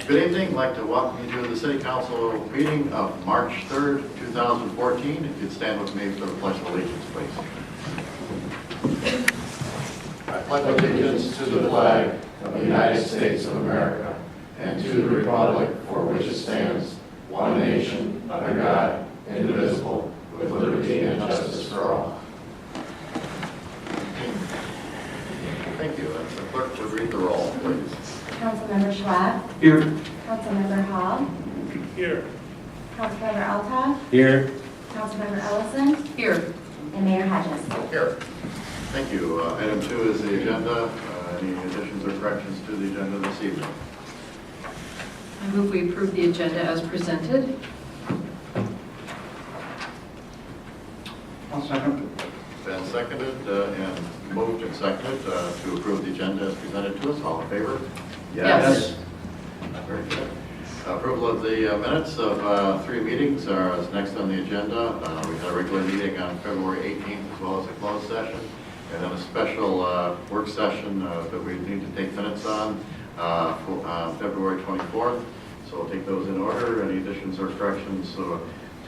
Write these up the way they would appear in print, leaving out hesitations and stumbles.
Good evening. I'd like to welcome you to the City Council meeting of March 3rd, 2014. If you'd stand with me for the Pledge of Allegiance, please. I pledge allegiance to the flag of the United States of America and to the republic for which it stands, one nation, under God, indivisible, with liberty and justice for all. Thank you. And the clerk to read the roll, please. Councilmember Schwab. Here. Councilmember Hall. Here. Councilmember Altough. Here. Councilmember Ellison. Here. And Mayor Hodges. Here. Thank you. Item 2 is the agenda. Any additions or corrections to the agenda this evening? I move we approve the agenda as presented. I'll second. Been seconded and moved and seconded to approve the agenda as presented to us. All in favor? Yes. Very good. Approval of the minutes of 3 meetings is next on the agenda. We had a regular meeting on February 18th as well as a closed session, and then a special work session that we need to take minutes on for February 24th. So we'll take those in order. Any additions or corrections to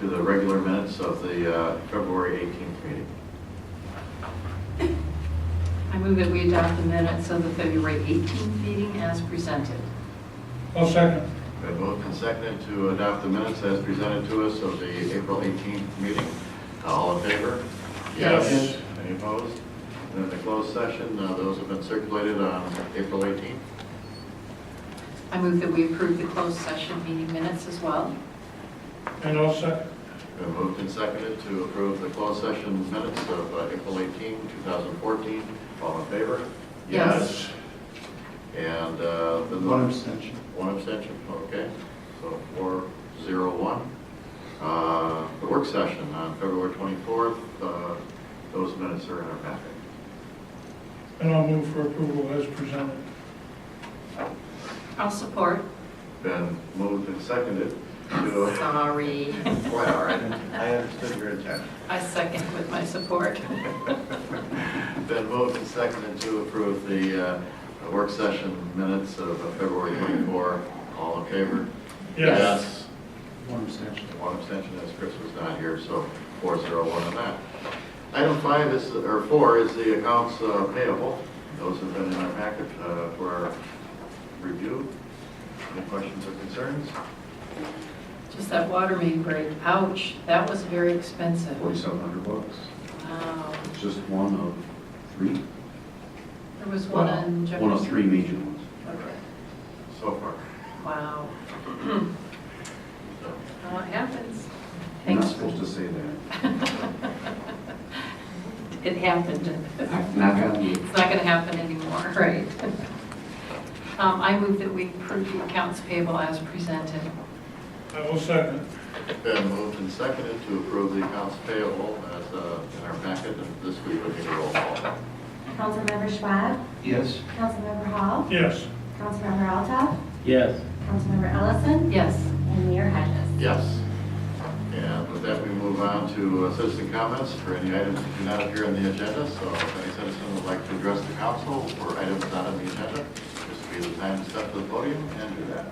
the regular minutes of the February 18th meeting? I move that we adopt the minutes of the February 18th meeting as presented. I'll second. Been moved and seconded to adopt the minutes as presented to us of the April 18th meeting. All in favor? Yes. Any opposed? And then the closed session, those have been circulated on April 18th. I move that we approve the closed session meeting minutes as well. And I'll second. Been moved and seconded to approve the closed session minutes of April 18, 2014. All in favor? Yes. And One abstention. One abstention, okay. So 4-0-1. The work session on February 24th, those minutes are in our packet. And I'll move for approval as presented. I'll support. Been moved and seconded to... Sorry. Quite all right. I understood your intent. I second with my support. Been moved and seconded to approve the work session minutes of February 24. All in favor? Yes. One abstention. One abstention as Chris was not here, so 4-0-1 on that. Item 4 is the accounts payable. Those have been in our packet for our review. Any questions or concerns? Just that water main break, ouch, that was very expensive. $4,700. Wow. It's just one of 3. There was one on Jefferson. One of 3 major ones. Okay. So far. Wow. Oh, it happens. You're not Thanks. supposed to say that. It happened. Not gonna be. It's not going to happen anymore, right? I move that we approve the accounts payable as presented. I will second. Been moved and seconded to approve the accounts payable as in our packet, and this week we'll need a roll call. Councilmember Schwab. Yes. Councilmember Hall. Yes. Councilmember Altough. Yes. Councilmember Ellison. Yes. And Mayor Hodges. Yes. And with that, we move on to citizen comments for any items that do not appear on the agenda. So if any citizen would like to address the council for items not on the agenda, this would be the time to step to the podium and do that.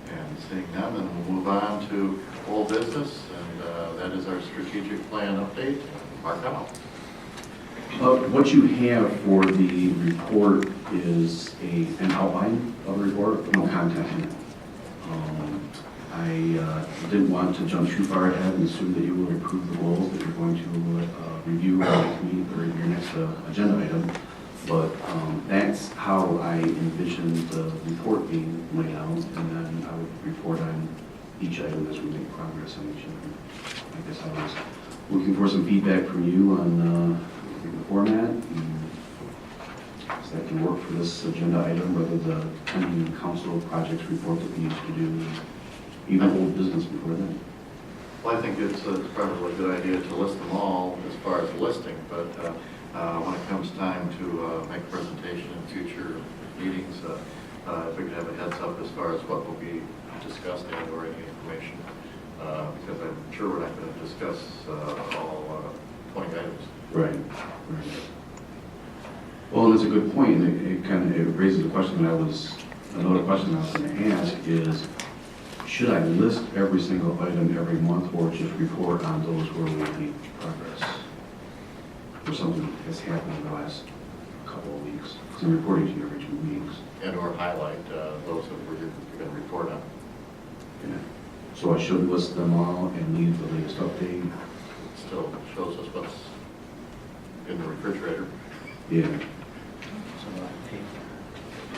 And seeing none, then we'll move on to old business, and that is our strategic plan update. Mark Connell. What you have for the report is an outline of the report, no content in it. I didn't want to jump too far ahead and assume that you will approve the goals that you're going to review at your next agenda item. But that's how I envisioned the report being laid out, and then I would report on each item as we make progress on each item. I guess I was looking for some feedback from you on the format, so that can work for this agenda item, whether the pending council projects report that we used to do, even old business before then. Well, I think it's probably a good idea to list them all as far as listing, but when it comes time to make a presentation in future meetings, if we could have a heads up as far as what will be discussed and or any information because I'm sure we're not going to discuss all 20 items. Right. Well, that's a good point, and it kind of raises the question that another question I was going to ask is, should I list every single item every month or just report on those where we make progress? Or something that's happened in the last couple of weeks? Because I'm reporting to you every 2 weeks. And or highlight those that we're going to report on. Yeah. So I should list them all and leave the latest update? It still shows us what's in the refrigerator. Yeah.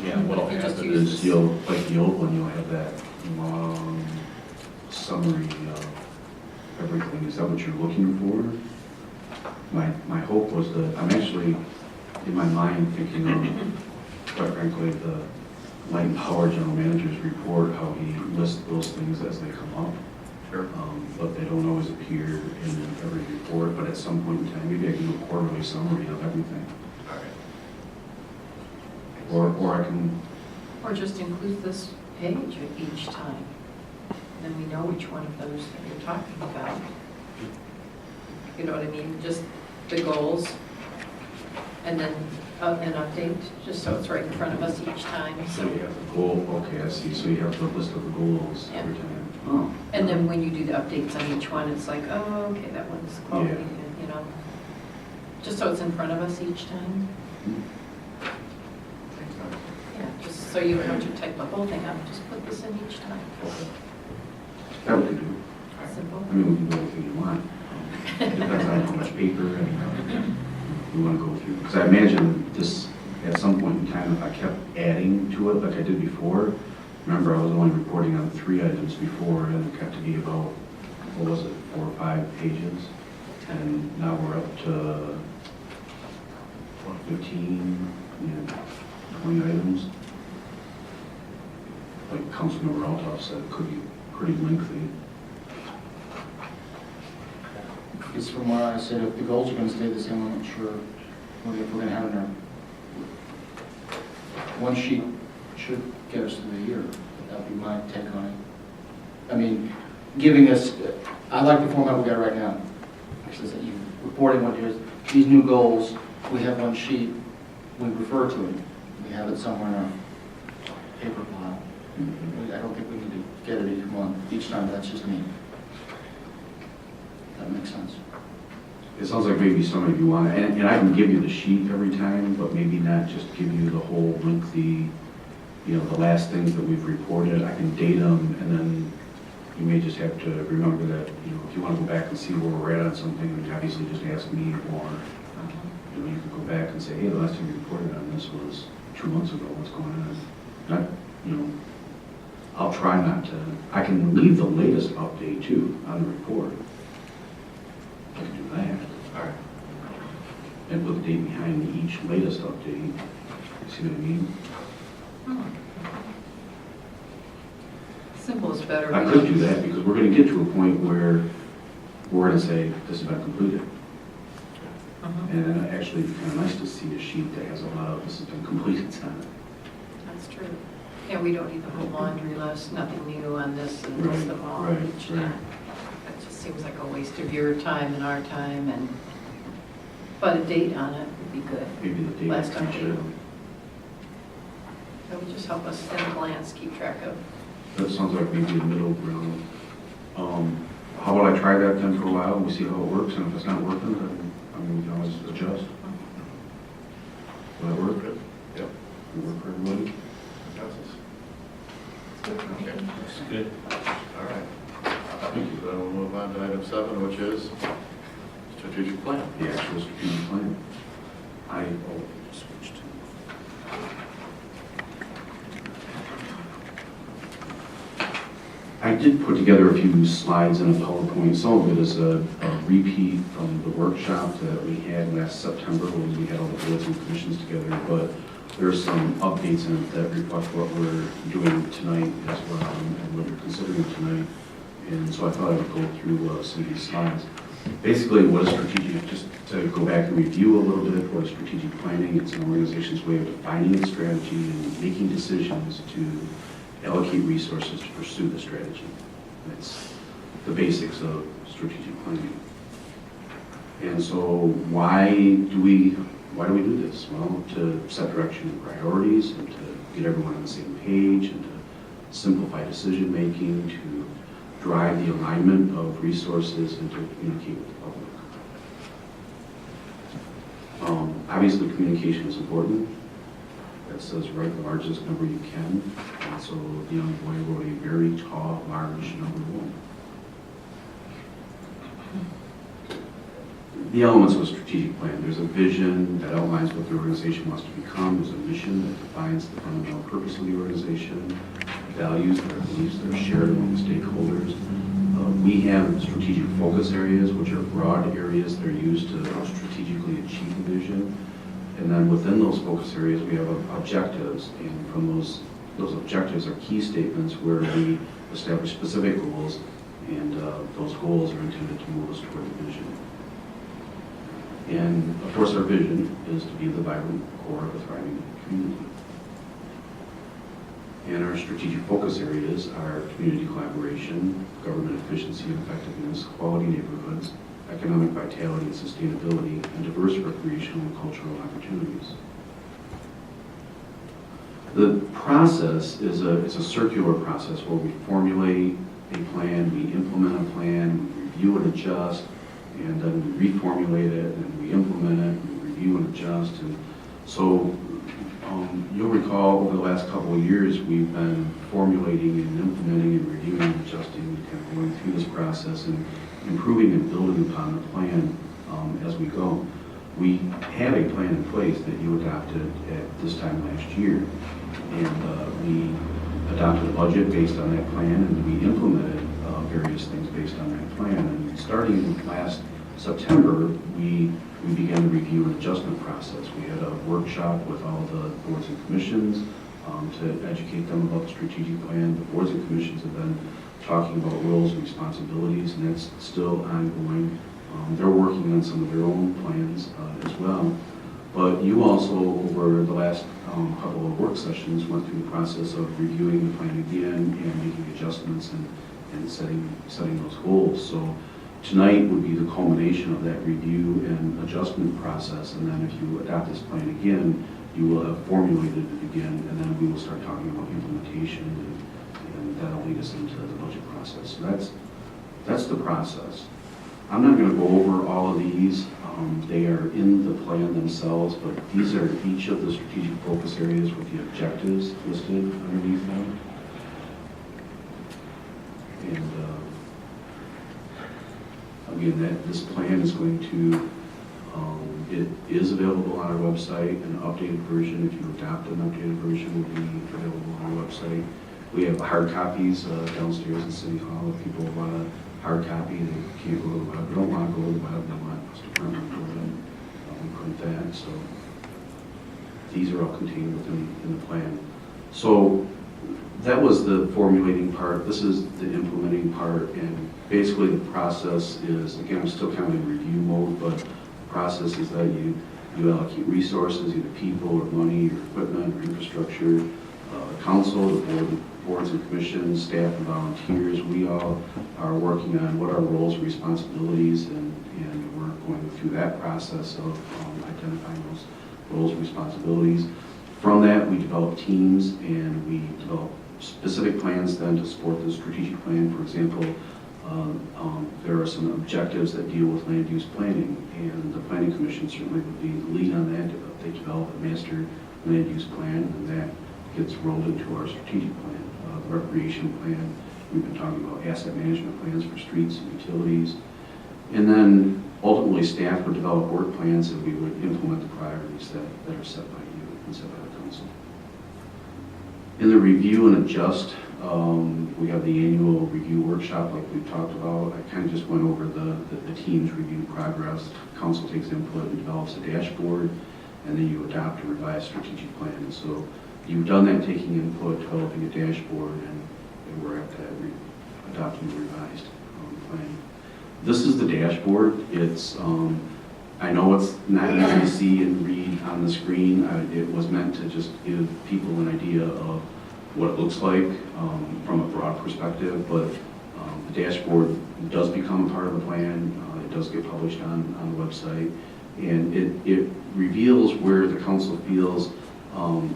Yeah, what'll You just happen use is, Like the old one, you'll have that long summary of everything. Is that what you're looking for? My hope was that, I'm actually, in my mind, thinking of, quite frankly, the Light and Power General Manager's report, how he lists those things as they come up. Sure. But they don't always appear in every report, but at some point in time, maybe I can do a quarterly summary of everything. All right. Or I can, Or just include this page at each time. Then we know which one of those that you're talking about. You know what I mean? Just the goals, and then an update, just so it's right in front of us each time. so you have the goal, okay, I see, so you have the list of the goals every time. Oh. And then when you do the updates on each one, it's like, oh, okay, that one's quality, Yeah. you know. Just so it's in front of us each time. Yeah, just so you don't have to type the whole thing up, just put this in each time. That we could do. Simple. I mean, we can do anything you want. Depends on how much paper and we want to go through. Because I imagine this, at some point in time, if I kept adding to it like I did before, remember I was only reporting on 3 items before, and it got to be about, what was it, 4 or 5 pages? And now we're up to 15, 20 items. Like Councilmember Altoff said, it could be pretty lengthy. Because from what I said, if the goals are going to stay the same, I'm not sure if we're going to have in our, one sheet should get us through the year. That'd be my take on it. I mean, giving us, I like the format we got right now. Actually, that you reporting what it is, these new goals, we have one sheet, we refer to it. We have it somewhere in our paper file. I don't think we need to get it each time, that's just me. That makes sense. It sounds like maybe some of you want, and I can give you the sheet every time, but maybe not just give you the whole lengthy, the last things that we've reported. I can date them, and then you may just have to remember that, if you want to go back and see where we're at on something, then obviously just ask me, or, you can go back and say, hey, the last time you reported on this was 2 months ago, what's going on? And I'll try not to, I can leave the latest update too on the report. I can do that. All right. And put the date behind each latest update. See what I mean? Simple is better. I could do that because we're going to get to a point where we're going to say, this has been completed. And then actually, it's kind of nice to see a sheet that has a lot of, this has been completed on it. That's true. Yeah, we don't need the whole laundry list, nothing new on this, and list them all Right, each right. time. That just seems like a waste of your time and our time, but a date on it would be good. Maybe the date. Last time. feature. That would just help us at a glance keep track of. That sounds like maybe a middle ground. How about I try that then for a while and we see how it works, and if it's not working, then we can always adjust. Will that work? Good. Yep. Will it work for everybody? Okay. looks good. All right. Then we'll move on to item 7, which is strategic plan. The actual strategic plan. I switched to. I did put together a few slides in a PowerPoint. Some of it is a repeat from the workshop that we had last September when we had all the boards and commissions together, but there's some updates in it that reflect what we're doing tonight as well and what we're considering tonight. And so I thought I would go through some of these slides. Basically, what is strategic, just to go back and review a little bit, what is strategic planning? It's an organization's way of defining its strategy and making decisions to allocate resources to pursue the strategy. It's the basics of strategic planning. And so why do we do this? Well, to set direction and priorities, and to get everyone on the same page, and to simplify decision-making, to drive the alignment of resources, and to communicate with the public. Obviously, communication is important. That says write the largest number you can. And so the young boy wrote a very tall, large number 1. The elements of a strategic plan. There's a vision that outlines what the organization wants to become. There's a mission that defines the fundamental purpose of the organization, values that are beliefs that are shared among the stakeholders. We have strategic focus areas, which are broad areas that are used to strategically achieve the vision. And then within those focus areas, we have objectives. And from those objectives are key statements where we establish specific goals, and those goals are intended to move us toward the vision. And of course, our vision is to be the vibrant core of a thriving community. And our strategic focus areas are community collaboration, government efficiency and effectiveness, quality neighborhoods, economic vitality and sustainability, and diverse recreational and cultural opportunities. The process is a circular process where we formulate a plan, we implement a plan, we review and adjust, and then we reformulate it, and we implement it, we review and adjust. And so you'll recall over the last couple of years, we've been formulating and implementing and reviewing and adjusting, and kind of going through this process and improving and building upon the plan as we go. We have a plan in place that you adopted at this time last year, and we adopted a budget based on that plan, and we implemented various things based on that plan. And starting last September, we began the review and adjustment process. We had a workshop with all the boards and commissions to educate them about the strategic plan. The boards and commissions have been talking about roles and responsibilities, and that's still ongoing. They're working on some of their own plans as well. But you also, over the last couple of work sessions, went through the process of reviewing the plan again and making adjustments and setting those goals. So tonight would be the culmination of that review and adjustment process, and then if you adopt this plan again, you will have formulated it again, and then we will start talking about implementation, and that'll lead us into the budget process. So that's the process. I'm not going to go over all of these. They are in the plan themselves, but these are each of the strategic focus areas with the objectives listed underneath them. And again, this plan is going to, it is available on our website. An updated version, if you adopt an updated version, will be available on our website. We have hard copies downstairs in City Hall. If people want a hard copy, they can't go to the web, don't want to go to the web, they want us to print them, we print that. So these are all contained within the plan. So that was the formulating part. This is the implementing part, and basically the process is, again, I'm still kind of in review mode, but the process is that you allocate resources, either people or money or equipment or infrastructure, council, the boards and commissions, staff and volunteers. We all are working on what our roles and responsibilities, and we're going through that process of identifying those roles and responsibilities. From that, we develop teams, and we develop specific plans then to support the strategic plan. For example, there are some objectives that deal with land use planning, and the Planning Commission certainly would be the lead on that. They develop a master land use plan, and that gets rolled into our strategic plan. The recreation plan, we've been talking about asset management plans for streets and utilities. And then ultimately staff would develop work plans, and we would implement the priorities that are set by you and set by the council. In the review and adjust, we have the annual review workshop like we've talked about. I kind of just went over the team's review progress. Council takes input and develops a dashboard, and then you adopt a revised strategic plan. And so you've done that, taking input, developing a dashboard, and we're at that adopting the revised plan. This is the dashboard. It's I know it's not easy to see and read on the screen. It was meant to just give people an idea of what it looks like from a broad perspective, but The dashboard does become part of the plan. It does get published on the website. And it reveals where the council feels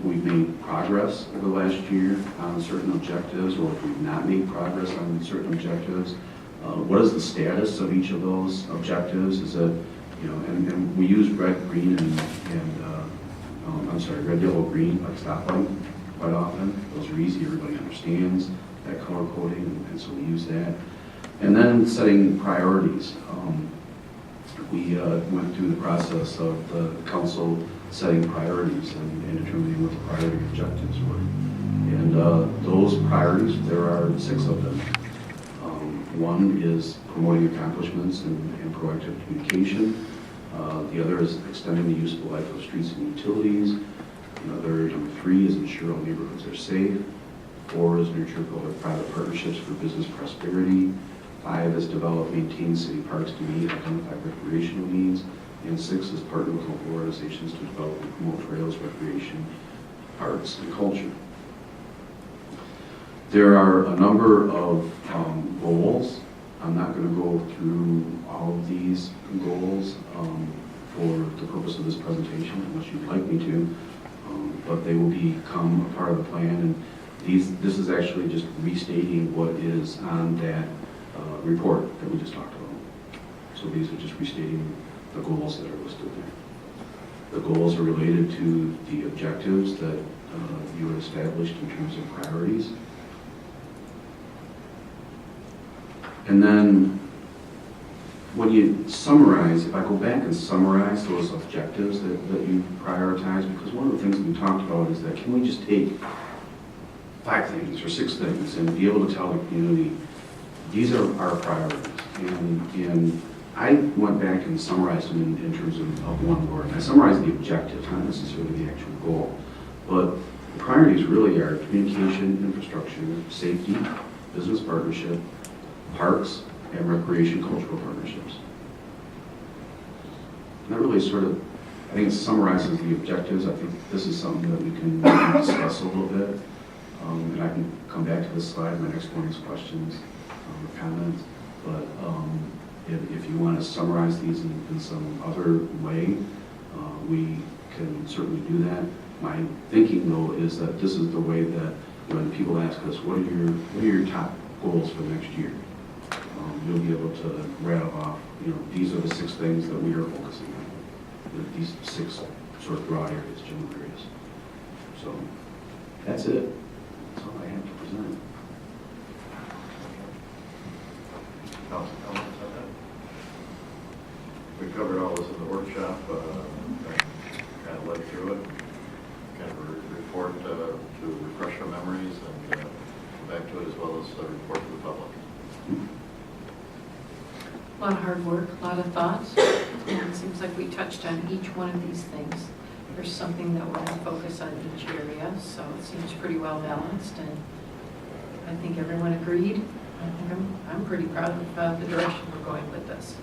we've made progress over the last year on certain objectives, or if we've not made progress on certain objectives. What is the status of each of those objectives? Is it, and we use red, green, red, yellow, green, like stoplight quite often. Those are easy, everybody understands that color coding, and so we use that. And then setting priorities. We went through the process of the council setting priorities and determining what the priority objectives were. And those priorities, there are 6 of them. One is promoting accomplishments and proactive communication. The other is extending the useful life of streets and utilities. Number 3 is ensure all neighborhoods are safe. 4 is nurture public-private partnerships for business prosperity. 5 is develop, maintain city parks to meet identified recreational needs. And 6 is partner with local organizations to develop and promote trails, recreation, arts, and culture. There are a number of goals. I'm not going to go through all of these goals for the purpose of this presentation, unless you'd like me to, but they will become a part of the plan. And this is actually just restating what is on that report that we just talked about. So these are just restating the goals that are listed there. The goals are related to the objectives that you had established in terms of priorities. And then when you summarize, if I go back and summarize those objectives that you prioritize, because one of the things that we talked about is that can we just take 5 things or 6 things and be able to tell the community, these are our priorities. And I went back and summarized them in terms of one word. I summarized the objectives, not necessarily the actual goal. But the priorities really are communication, infrastructure, safety, business partnership, parks, and recreation cultural partnerships. And that really I think it summarizes the objectives. I think this is something that we can discuss a little bit. And I can come back to this slide in my next morning's questions or comments. But if you want to summarize these in some other way, we can certainly do that. My thinking, though, is that this is the way that when people ask us, what are your top goals for next year? You'll be able to rattle off, these are the 6 things that we are focusing on. These 6 sort of broad areas, general areas. So that's it. That's all I have to present. Council comments on that? We covered all this in the workshop, kind of led through it, kind of a report to refresh our memories and come back to it, as well as a report to the public. A lot of hard work, a lot of thoughts, and it seems like we touched on each one of these things. There's something that we're going to focus on each area, so it seems pretty well balanced, and I think everyone agreed. I think I'm pretty proud of the direction we're going with this.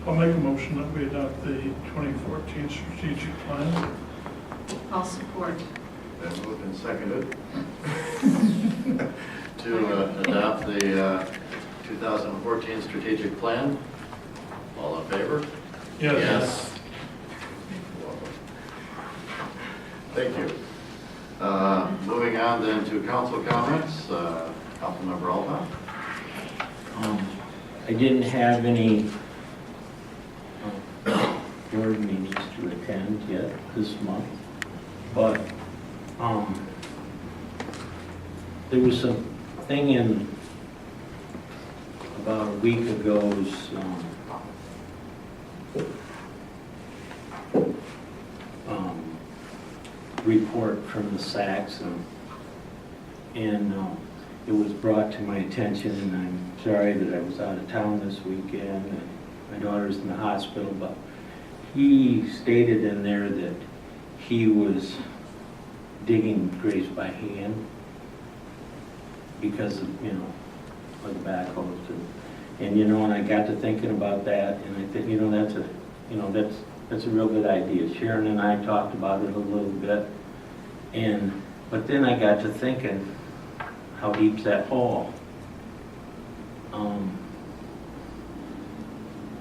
I'll make a motion that we adopt the 2014 strategic plan. I'll support. Then moved and seconded to adopt the 2014 strategic plan. All in favor? Yes. Thank you. Moving on then to council comments. Councilmember Alba. I didn't have any board meetings to attend yet this month, but there was a thing in about a week ago's report from the Saxon, and it was brought to my attention, and I'm sorry that I was out of town this weekend, and my daughter's in the hospital, but he stated in there that he was digging graves by hand because of, of the backhoes. And I got to thinking about that, and I think, that's That's a real good idea. Sharon and I talked about it a little bit, but then I got to thinking, how deep's that hole?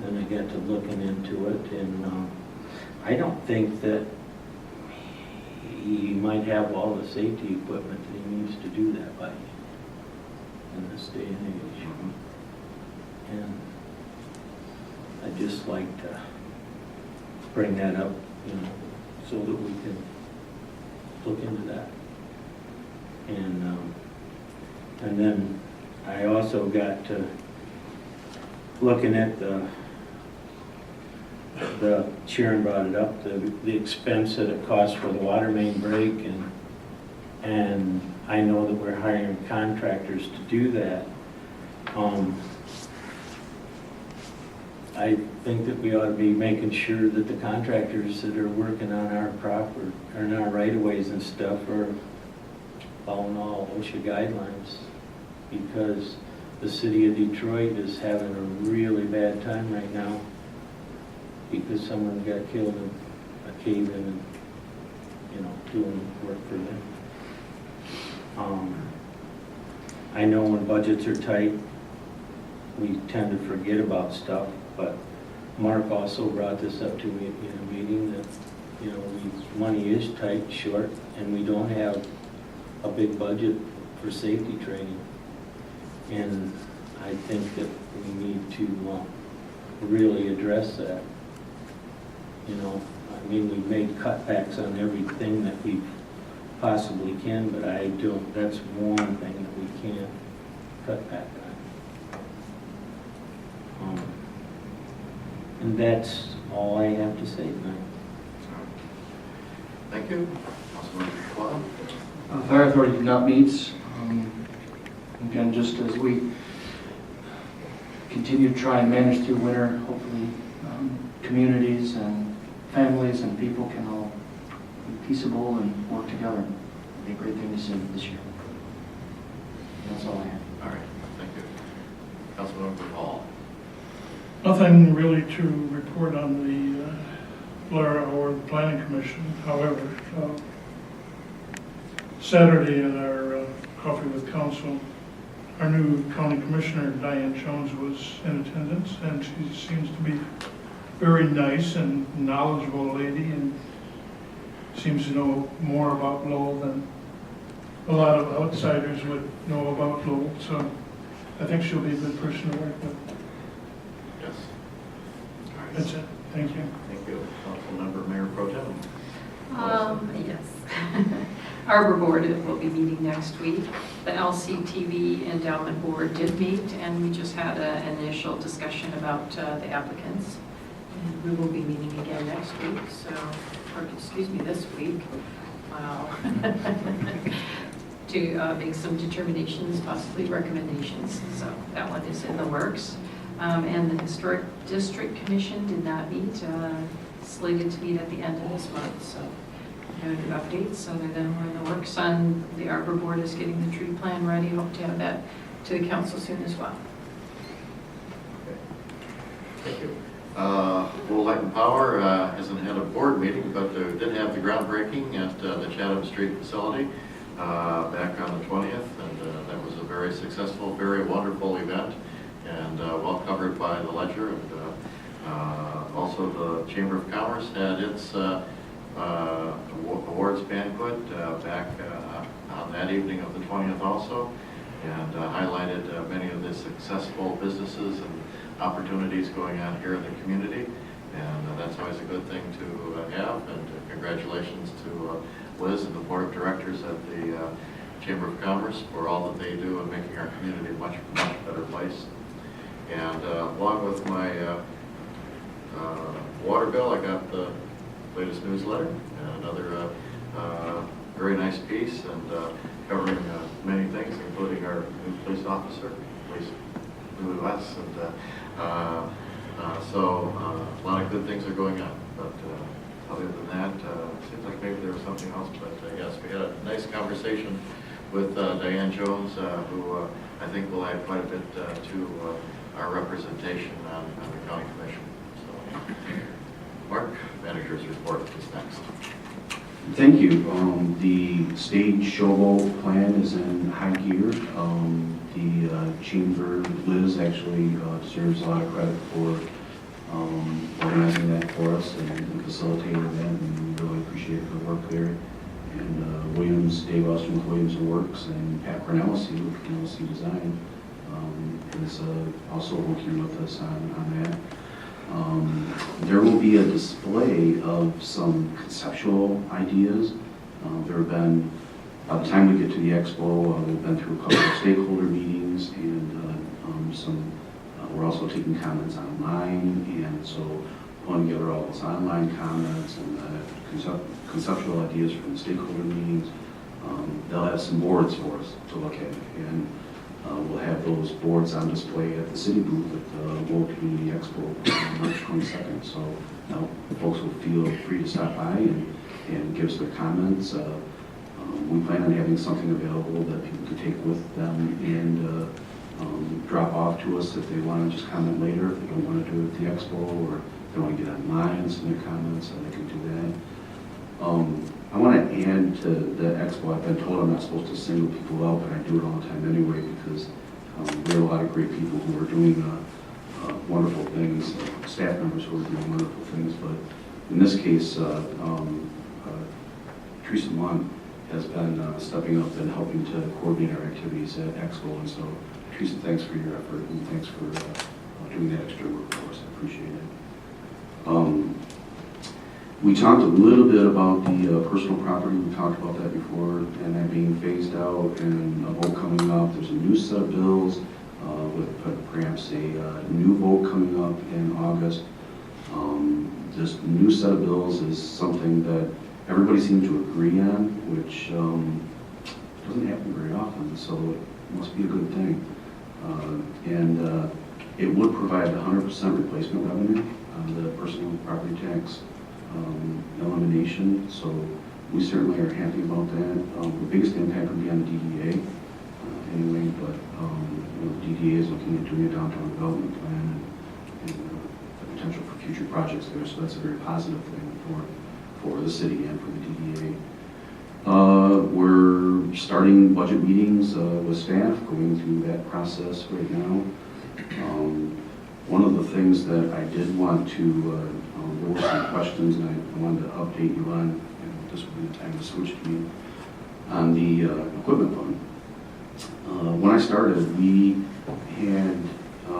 Then I got to looking into it, and I don't think that he might have all the safety equipment that he needs to do that by in this day and age. And I'd just like to bring that up, so that we can look into that. And then I also got to looking at the Sharon brought it up, the expense that it costs for the water main break, and I know that we're hiring contractors to do that. I think that we ought to be making sure that the contractors that are working on our proper, or in our right-of-ways and stuff, are following all OSHA guidelines, because the city of Detroit is having a really bad time right now because someone got killed in a cave-in and, doing work for them. I know when budgets are tight, we tend to forget about stuff, but Mark also brought this up to me in a meeting that, money is tight, short, and we don't have a big budget for safety training. And I think that we need to really address that. We've made cutbacks on everything that we possibly can, but that's one thing that we can't cut back on. And that's all I have to say tonight. Thank you. Councilmember Schwab? Fire Authority did not meet. Again, just as we continue to try and manage through winter, hopefully communities and families and people can all be peaceable and work together. It'd be a great thing to see this year. That's all I have. All right, thank you. Councilmember Hall? Nothing really to report on the Blair or the Planning Commission. However, Saturday at our Coffee with Council, our new county commissioner, Diane Jones, was in attendance, and she seems to be very nice and knowledgeable lady, and seems to know more about Lowell than a lot of outsiders would know about Lowell. So I think she'll be a good person to work with. Yes. All right. That's it. Thank you. Thank you. Councilmember Mayor Pro Tem? Yes. Arbor Board will be meeting next week. The LCTV Endowment Board did meet, and we just had an initial discussion about the applicants. And we will be meeting again next week, this week. Wow. To make some determinations, possibly recommendations. So that one is in the works. And the Historic District Commission did not meet, slated to meet at the end of this month. So no new updates other than we're in the works on the Arbor Board is getting the tree plan ready. Hope to have that to the council soon as well. Okay. Thank you. Lowell Light and Power hasn't had a board meeting, but did have the groundbreaking at the Chatham Street facility back on the 20th, and that was a very successful, very wonderful event, and well covered by the Ledger, and also the Chamber of Commerce had its awards banquet back on that evening of the 20th also, and highlighted many of the successful businesses and opportunities going on here in the community, and that's always a good thing to have, and congratulations to Liz and the Board of Directors at the Chamber of Commerce for all that they do in making our community a much, much better place. And along with my water bill, I got the latest newsletter, and another very nice piece, and covering many things, including our new police officer, police new us, and so a lot of good things are going on. But other than that, it seems like maybe there was something else. But yes, we had a nice conversation with Diane Jones, who I think will add quite a bit to our representation on the county commission. So Mark, manager's report is next. Thank you. The stage showboat plan is in high gear. The chamber, Liz actually deserves a lot of credit for organizing that for us and facilitating that, and we really appreciate her work there. And Dave Austin with Williams and Works, and Pat Cornelisi with Cornelisi Design is also working with us on that. There will be a display of some conceptual ideas. There have been, by the time we get to the expo, we've been through a couple of stakeholder meetings, and we're also taking comments online, and so pulling together all those online comments and conceptual ideas from the stakeholder meetings. They'll have some boards for us to look at, and we'll have those boards on display at the city booth at the Lowell Community Expo on March 22nd. So now folks will feel free to stop by and give us their comments. We plan on having something available that people can take with them and drop off to us if they want to just comment later, if they don't want to do it at the expo, or if they want to get online and send their comments, and they can do that. I want to add to the expo. I've been told I'm not supposed to single people out, but I do it all the time anyway, because we have a lot of great people who are doing wonderful things, staff members who are doing wonderful things. But in this case, Teresa Munn has been stepping up and helping to coordinate our activities at expo. And so, Teresa, thanks for your effort, and thanks for doing that extra work for us. I appreciate it. We talked a little bit about the personal property. We talked about that before, and that being phased out, and a vote coming up. There's a new set of bills with perhaps a new vote coming up in August. This new set of bills is something that everybody seems to agree on, which doesn't happen very often, so it must be a good thing. It would provide 100% replacement revenue on the personal property tax elimination, so we certainly are happy about that. The biggest impact would be on the DDA anyway, but the DDA is looking at doing a downtown development plan and the potential for future projects there, so that's a very positive thing for the city and for the DDA. We're starting budget meetings with staff, going through that process right now. One of the things that I did want to, there were some questions and I wanted to update you on, and this would be the time to switch to me, on the equipment fund. When I started, we had a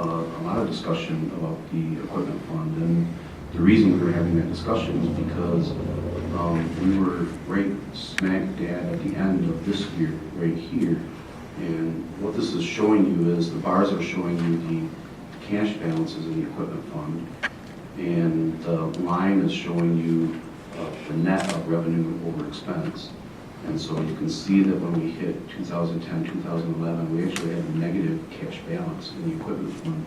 lot of discussion about the equipment fund, and the reason we were having that discussion is because we were right smack dab at the end of this year, right here. And what this is showing you is the bars are showing you the cash balances in the equipment fund, and the line is showing you the net of revenue over expense. And so you can see that when we hit 2010, 2011, we actually had a negative cash balance in the equipment fund.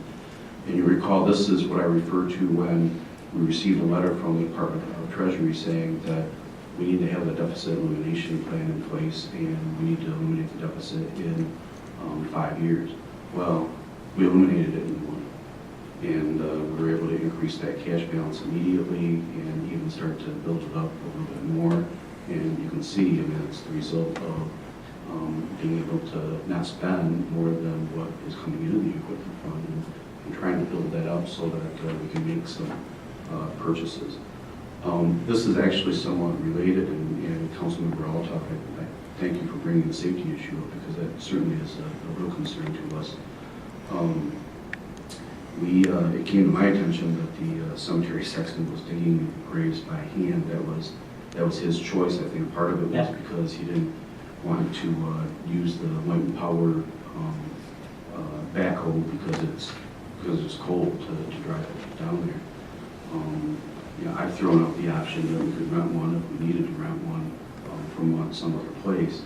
And you recall, this is what I referred to when we received a letter from the Department of Treasury saying that we need to have a deficit elimination plan in place, and we need to eliminate the deficit in 5 years. Well, we eliminated it in 1. And we were able to increase that cash balance immediately and even start to build it up a little bit more. And you can see, I mean, it's the result of being able to not spend more than what is coming into the equipment fund, and trying to build that up so that we can make some purchases. This is actually somewhat related, and Councilmember Altoff, I thank you for bringing the safety issue up, because that certainly is a real concern to us. It came to my attention that the cemetery sexton was digging graves by hand. That was his choice. I think part of it was because he didn't want to use the light and power backhoe because it's cold to drive it down there. I've thrown out the option that we could rent one if we needed to rent one from some other place.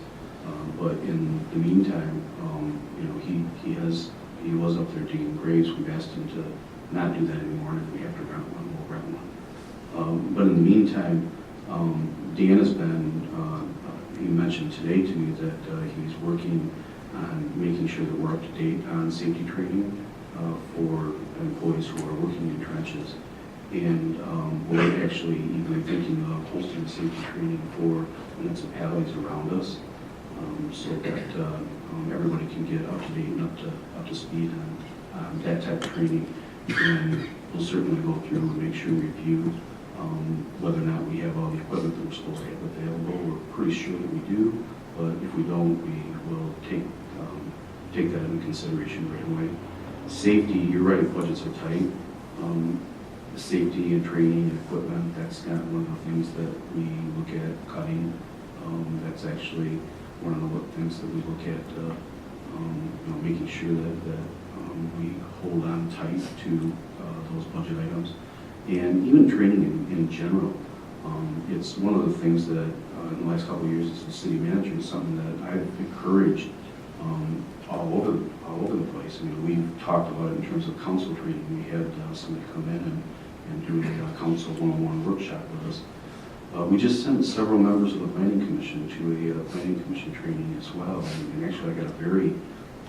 But in the meantime, he was up there digging graves. We've asked him to not do that anymore, and if we have to rent one, we'll rent one. But in the meantime, Dan has been, he mentioned today to me that he's working on making sure that we're up to date on safety training for employees who are working in trenches. And we're actually even thinking of hosting safety training for municipalities around us, so that everybody can get up to date and up to speed on that type of training. And we'll certainly go through and make sure we review whether or not we have all the equipment that we're supposed to have available. We're pretty sure that we do, but if we don't, we will take that into consideration right away. Safety, you're right, budgets are tight. Safety and training and equipment, that's not one of the things that we look at cutting. That's actually one of the things that we look at, making sure that we hold on tight to those budget items. And even training in general. It's one of the things that in the last couple of years as a city manager is something that I've encouraged all over the place. I mean, we've talked about it in terms of council training. We had somebody come in and do a council one-on-one workshop with us. We just sent several members of the planning commission to a planning commission training as well. And actually, I got a very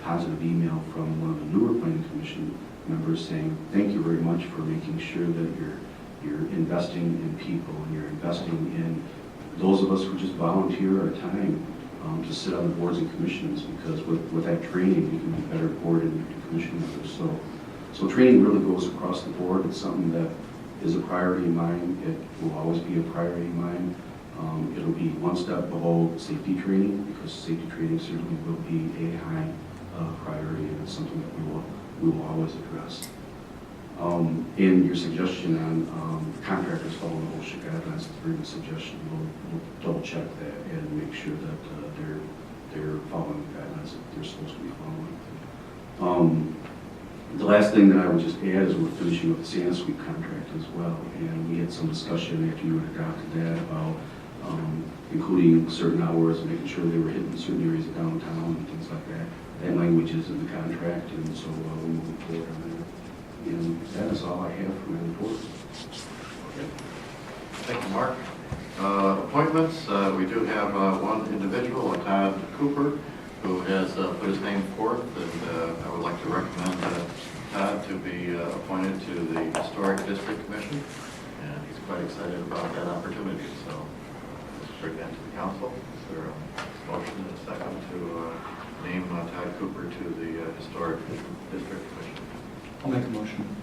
positive email from one of the newer planning commission members saying, thank you very much for making sure that you're investing in people and you're investing in those of us who just volunteer our time to sit on the boards and commissions, because with that training, we can be better board and commission members. So training really goes across the board. It's something that is a priority of mine. It will always be a priority of mine. It'll be one step below safety training, because safety training certainly will be a high priority, and it's something that we will always address. And your suggestion on contractors following the OSHA guidelines is a very good suggestion. We'll double check that and make sure that they're following the guidelines that they're supposed to be following. The last thing that I would just add is we're finishing up the Santa Suite contract as well, and we had some discussion after you had adopted that about including certain hours, making sure they were hitting certain areas of downtown and things like that. That language is in the contract, and so we're moving forward on that. And that is all I have for my report. Okay. Thank you, Mark. Appointments, we do have one individual, Todd Cooper, who has put his name forth, and I would like to recommend Todd to be appointed to the Historic District Commission, and he's quite excited about that opportunity, so let's bring that to the council. Is there a motion and a second to name Todd Cooper to the Historic District Commission? I'll make a motion.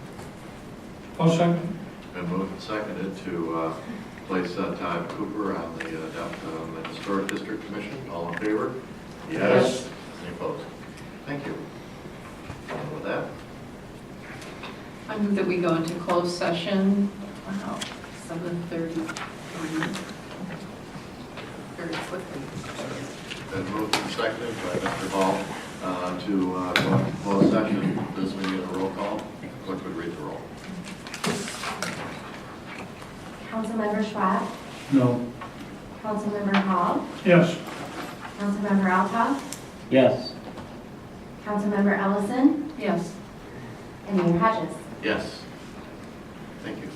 I'll second. Been moved and seconded to place Todd Cooper on the Historic District Commission. All in favor? Yes. Any opposed? Thank you. And with that, I move that we go into closed session, 7:33. Very quickly. been moved and seconded by Mr. Hall to go into closed session. This will be a roll call. Clerk would read the roll. Councilmember Schwab, No. Councilmember Hall, Yes. Councilmember Altough, Yes. Councilmember Ellison, Yes. and Mayor Hodges. Yes. Thank you.